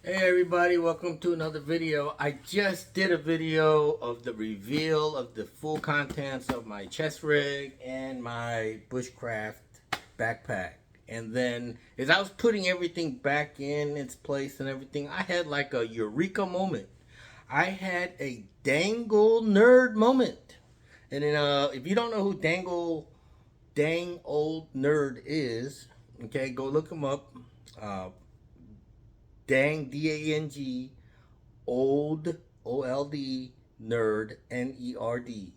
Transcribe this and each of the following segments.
Hey everybody, welcome to another video. I just did a video of the reveal of the full contents of my chest rig and my bushcraft backpack. And then as I was putting everything back in its place and everything, I had like a eureka moment. I had a dangle nerd moment. And then if you don't know who dang old nerd is, okay, go look him up. Dang, D-A-N-G, old, O-L-D, nerd, N-E-R-D.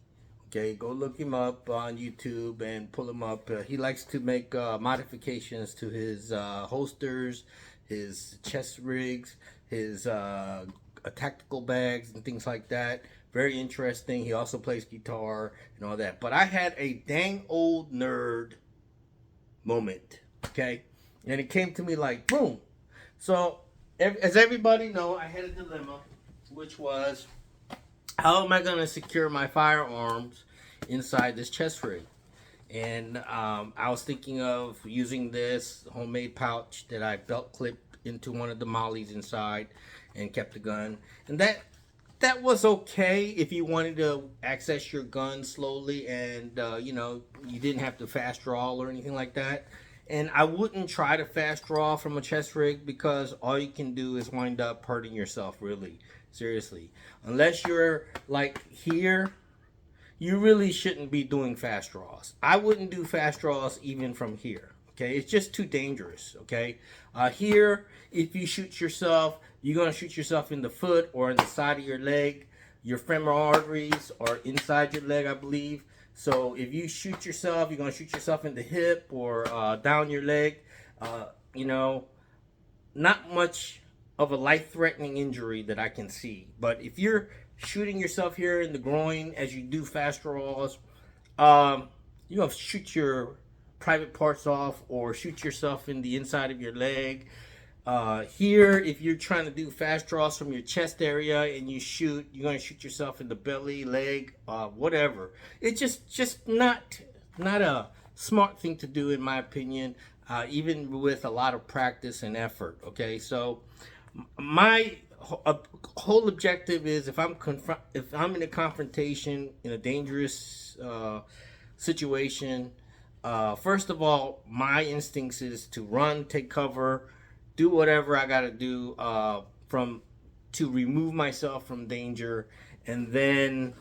Okay, go look him up on YouTube and pull him up. He likes to make modifications to his holsters, his chest rigs, his tactical bags, and things like that. Very interesting. He also plays guitar and all that. But I had a dang old nerd moment. Okay, and it came to me like boom. So as everybody know, I had a dilemma, which was how am I going to secure my firearms inside this chest rig? And I was thinking of using this homemade pouch that I belt clipped into one of the mollies inside and kept the gun. And that was okay if you wanted to access your gun slowly and you didn't have to fast draw or anything like that. And I wouldn't try to fast draw from a chest rig because all you can do is wind up hurting yourself, really. Seriously. Unless you're like here, you really shouldn't be doing fast draws. I wouldn't do fast draws even from here. Okay, it's just too dangerous. Okay, here, if you shoot yourself, you're gonna shoot yourself in the foot or in the side of your leg. Your femoral arteries are inside your leg, I believe. So if you shoot yourself, you're gonna shoot yourself in the hip or down your leg. You know, not much of a life-threatening injury that I can see. But if you're shooting yourself here in the groin as you do fast draws, you're gonna shoot your private parts off or shoot yourself in the inside of your leg. Here, if you're trying to do fast draws from your chest area and you shoot, you're going to shoot yourself in the belly, leg, whatever. It's just not a smart thing to do, in my opinion, even with a lot of practice and effort. Okay, so my whole objective is if I'm in a confrontation in a dangerous situation, first of all, my instincts is to run, take cover, do whatever I gotta do to remove myself from danger, and then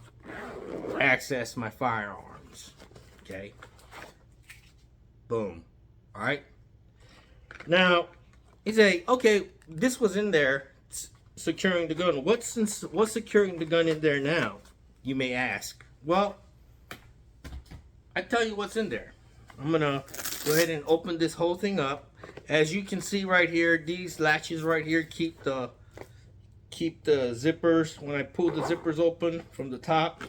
access my firearms. Okay. Boom. All right. Now, you say, okay, this was in there securing the gun. What's securing the gun in there now? You may ask. Well, I tell you what's in there. I'm gonna go ahead and open this whole thing up. As you can see right here, these latches right here keep the zippers. When I pull the zippers open from the top,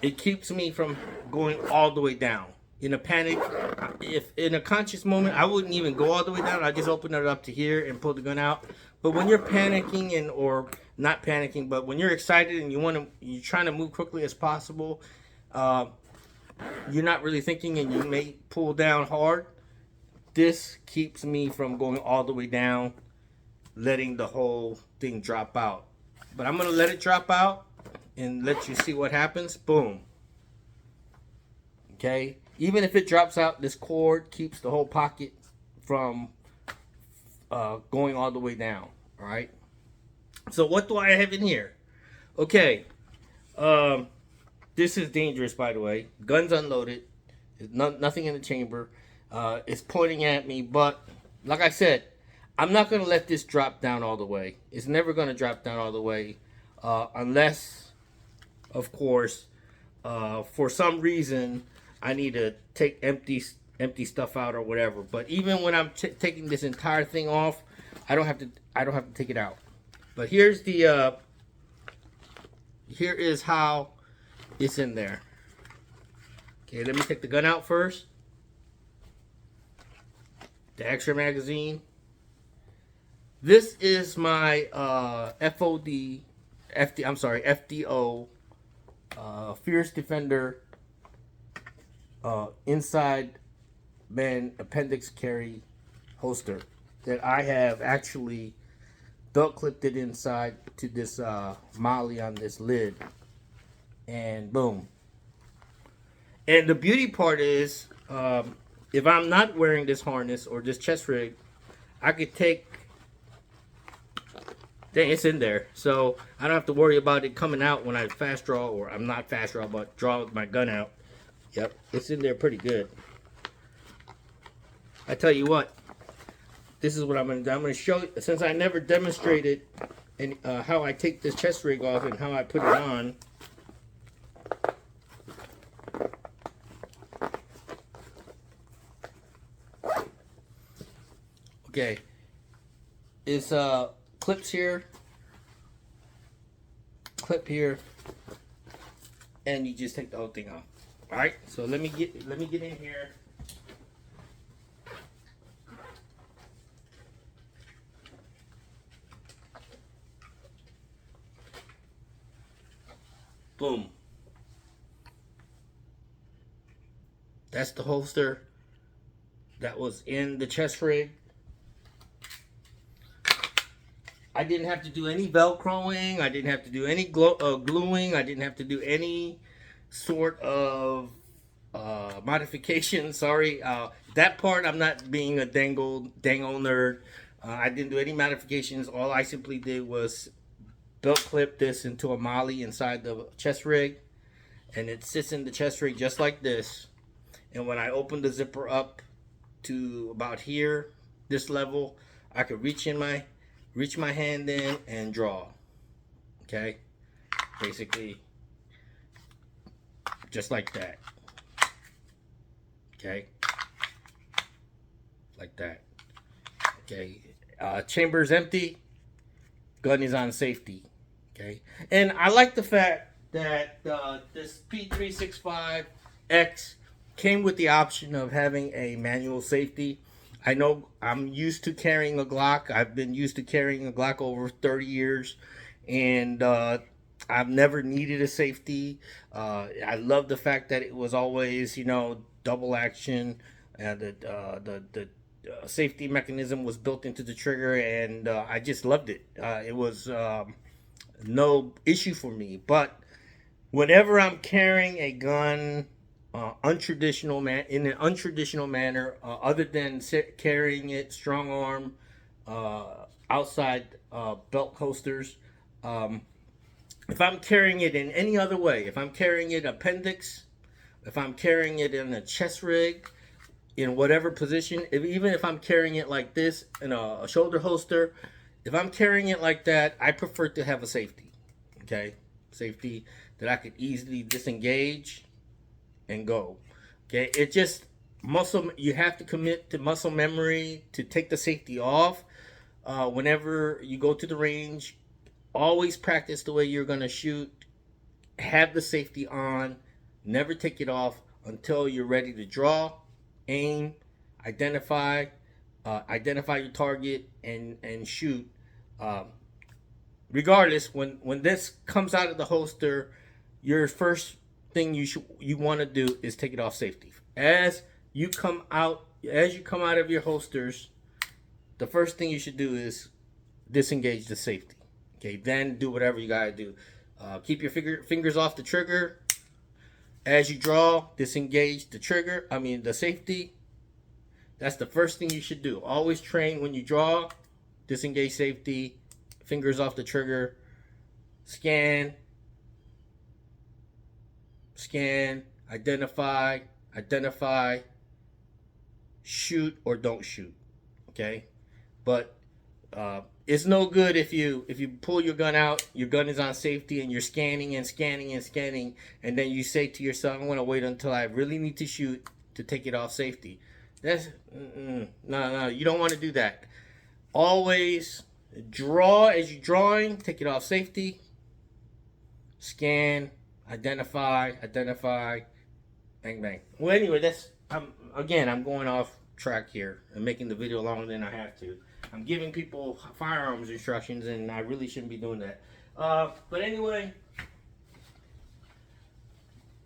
it keeps me from going all the way down. In a panic, if in a conscious moment, I wouldn't even go all the way down. I just open it up to here and pull the gun out. But when you're panicking or not panicking, but when you're excited and you're trying to move quickly as possible, you're not really thinking and you may pull down hard. This keeps me from going all the way down, letting the whole thing drop out. But I'm going to let it drop out and let you see what happens. Boom. Okay. Even if it drops out, this cord keeps the whole pocket from going all the way down. All right. So what do I have in here? Okay. This is dangerous, by the way. Gun's unloaded. There's nothing in the chamber. It's pointing at me, but like I said, I'm not going to let this drop down all the way. It's never going to drop down all the way unless, of course, for some reason, I need to take empty stuff out or whatever. But even when I'm taking this entire thing off, I don't have to take it out. But here's the here is how it's in there. Okay, let me take the gun out first. The extra magazine. This is my FDO Fierce Defender inside man appendix carry holster. that I have actually belt clipped it inside to this molly on this lid, and boom. And the beauty part is, if I'm not wearing this harness or this chest rig, I could take. Dang, it's in there, so I don't have to worry about it coming out when I fast draw, or I'm not fast draw, but draw with my gun out. Yep, it's in there pretty good. I tell you what, this is what I'm gonna do. I'm gonna show you, since I never demonstrated and how I take this chest rig off and how I put it on. Okay, it's clips here, clip here, and you just take the whole thing off. All right, so let me get in here. Boom. That's the holster that was in the chest rig. I didn't have to do any Velcroing. I didn't have to do any gluing. I didn't have to do any sort of modification. Sorry. That part, I'm not being a dangle nerd. I didn't do any modifications. All I simply did was belt clip this into a molly inside the chest rig. And it sits in the chest rig just like this. And when I open the zipper up to about here, this level, I could reach my hand in and draw. Okay, basically just like that. Okay, like that. Okay, chamber's empty, gun is on safety. Okay, and I like the fact that this P365X came with the option of having a manual safety. I know I'm used to carrying a Glock. I've been used to carrying a Glock over 30 years, and I've never needed a safety. I love the fact that it was always, double action. The safety mechanism was built into the trigger, and I just loved it. It was no issue for me. But whenever I'm carrying a gun in an untraditional manner, other than carrying it strong arm, outside belt holsters. If I'm carrying it in any other way, if I'm carrying it appendix, if I'm carrying it in a chest rig, in whatever position, even if I'm carrying it like this in a shoulder holster, if I'm carrying it like that, I prefer to have a safety. Okay, safety that I could easily disengage and go. Okay, it just you have to commit to muscle memory to take the safety off. Whenever you go to the range, always practice the way you're going to shoot. Have the safety on, never take it off until you're ready to draw, aim, identify your target, and shoot. Regardless, when this comes out of the holster, your first thing you want to do is take it off safety. As you come out of your holsters, the first thing you should do is disengage the safety. Okay, then do whatever you gotta do. Keep your fingers off the trigger. As you draw, disengage the safety. That's the first thing you should do. Always train when you draw, disengage safety, fingers off the trigger, scan, identify, shoot or don't shoot. Okay, but it's no good if you pull your gun out, your gun is on safety, and you're scanning, and then you say to yourself, I'm going to wait until I really need to shoot to take it off safety. That's no, you don't want to do that. Always draw as you're drawing, take it off safety, scan, identify, bang bang. Well, anyway, I'm going off track here and making the video longer than I have to. I'm giving people firearms instructions, and I really shouldn't be doing that. But anyway,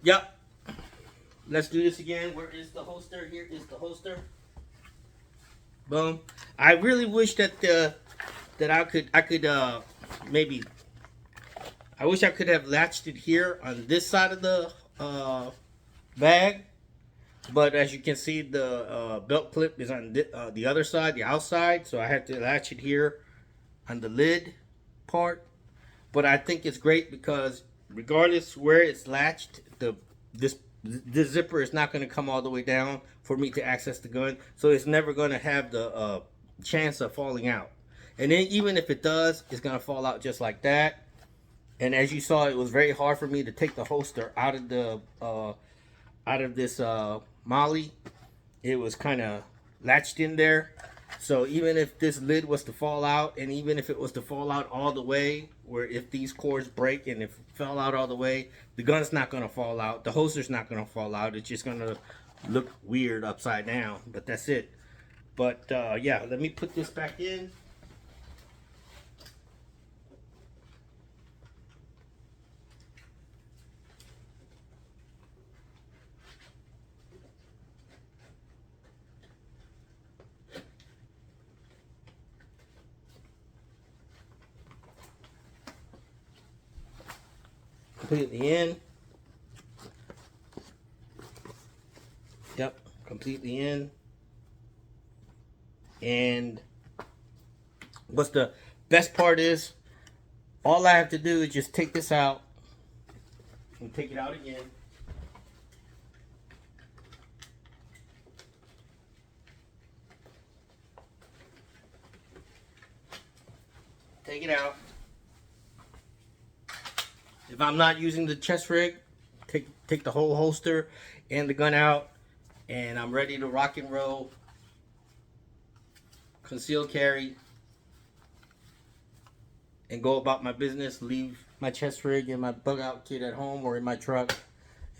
yep. Let's do this again. Where is the holster? Here is the holster. Boom. I really wish that that I could maybe I wish I could have latched it here on this side of the bag, but as you can see, the belt clip is on the other side, the outside, so I have to latch it here on the lid part. But I think it's great because regardless where it's latched, this zipper is not going to come all the way down for me to access the gun, so it's never going to have the chance of falling out. And then even if it does, it's going to fall out just like that. And as you saw, it was very hard for me to take the holster out of the out of this molly. It was kind of latched in there. So even if this lid was to fall out, and even if it was to fall out all the way, where if these cords break and if it fell out all the way, the gun's not going to fall out. The holster's not going to fall out. It's just going to look weird upside down, but that's it. But yeah, let me put this back in. Completely in. Yep, completely in. And what's the best part is, all I have to do is just take this out and take it out again. Take it out. If I'm not using the chest rig, take the whole holster and the gun out, and I'm ready to rock and roll. Concealed carry and go about my business. Leave my chest rig and my bug out kit at home or in my truck,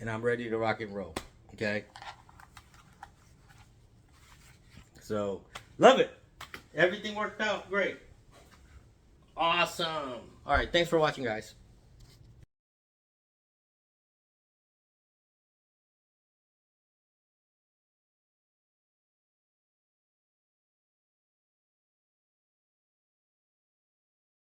and I'm ready to rock and roll. Okay, so love it. Everything worked out great. Awesome. All right, thanks for watching, guys.